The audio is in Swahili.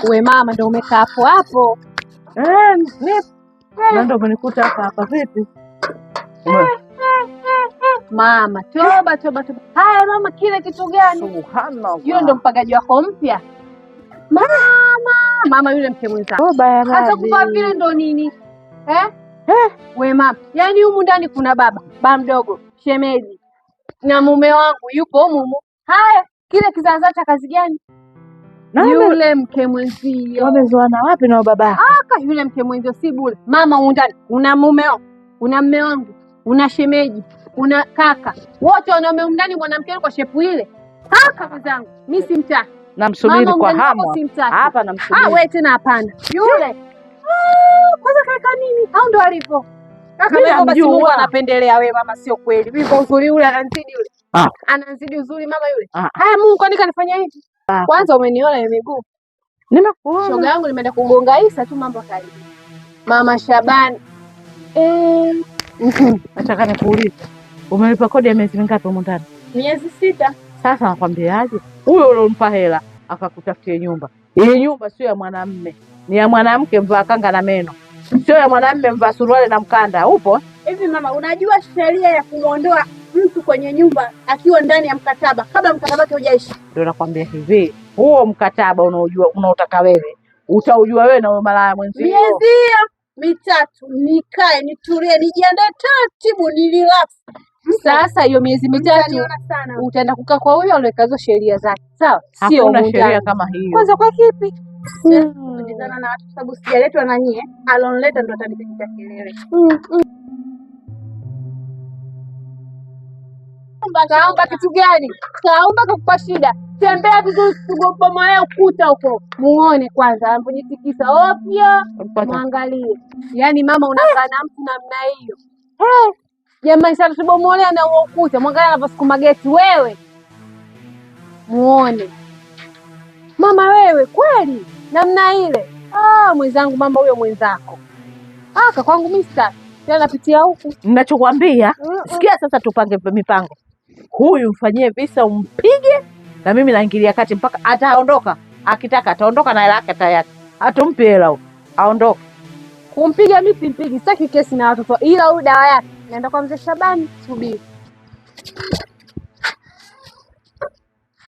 We mama ndio umekaa hapo hapo. Ndio umenikuta hapa vipi? Mama, toba. Haya mama, kile kitu gani? Subhanallah. Yule ndo mpagaji wako mpya. Mama yule mke mwenzako. Hata kuvaa vile ndo nini? We mama, yaani humu ndani kuna baba mdogo, shemeji na mume wangu yuko humu. Haya, kile kizaazaa cha kazi gani? Yule mke mwenzio. Wamezoana wapi na baba? Yule mke mwenzio si bure. Mama humu ndani una mume wangu, una mume wangu, una shemeji, una kaka. Wote wanaume humu ndani, mwanamke kwa shepu ile. Kaka zangu, mimi simtaki. Namsubiri kwa hamu. Hapa namsubiri. Wewe tena hapana. Yule. Kwanza kaka nini? Au ndo alipo? Kaka wewe basi Mungu anapendelea wewe mama, sio kweli. Mimi kwa uzuri yule ananizidi yule. Ananizidi uzuri mama yule. Haya Mungu kwani kanifanya hivi? Kwanza umeniona ya miguu. Nimekuona. Shoga yangu nimeenda kugonga Isa tu mambo kali. Mama Shabani. Nataka nikuulize. Umelipa kodi ya miezi mingapi huko ndani? Miezi 6. Sasa nakwambiaje? Huyo uliompa hela akakutafutie nyumba. Hii nyumba sio ya mwanamume. Ni ya mwanamke mvaa kanga na meno. Sio ya mwanamume mvaa suruali na mkanda. Upo? Hivi mama, unajua sheria ya kumuondoa mtu kwenye nyumba akiwa ndani ya mkataba kabla mkataba wake hujaisha? Ndio nakwambia hivi, huo mkataba unaotaka wewe, utaujua wewe na wewe malaya mwenzio. Miezi 3 nikae, nitulie, nijiandae taratibu, nirelax. Sasa hiyo miezi 3 utaenda kukaa kwa huyo aliyekazo sheria zake. Sawa? Sio una sheria kama hiyo. Kwanza kwa kipi? Tulizana na watu sababu sijaletwa na nyie, alonleta ndo atanipigia kelele. Kaomba kitu gani? Kaomba kukupa shida. Tembea vizuri, usibomoe ukuta huko. Muone kwanza anapojitikisa ovyo, muangalie. Yaani mama unakaa na mtu namna hiyo. Jamani sasa tubomolea na ukuta. Mwangalia anaposukuma geti wewe. Muone. Mama wewe kweli namna ile. Mwenzangu mama huyo mwenzako. Kwangu mimi sasa. Tena napitia huku. Ninachokuambia, sikia sasa tupange mipango. Huyu mfanyie visa umpige na mimi naingilia kati mpaka ataondoka. Akitaka ataondoka na hela yake tayari. Hatumpi hela huyo. Aondoke. Kumpiga mimi simpigi. Sitaki kesi na watoto. Ila huyu dawa yake naenda kwa mzee Shabani, subiri.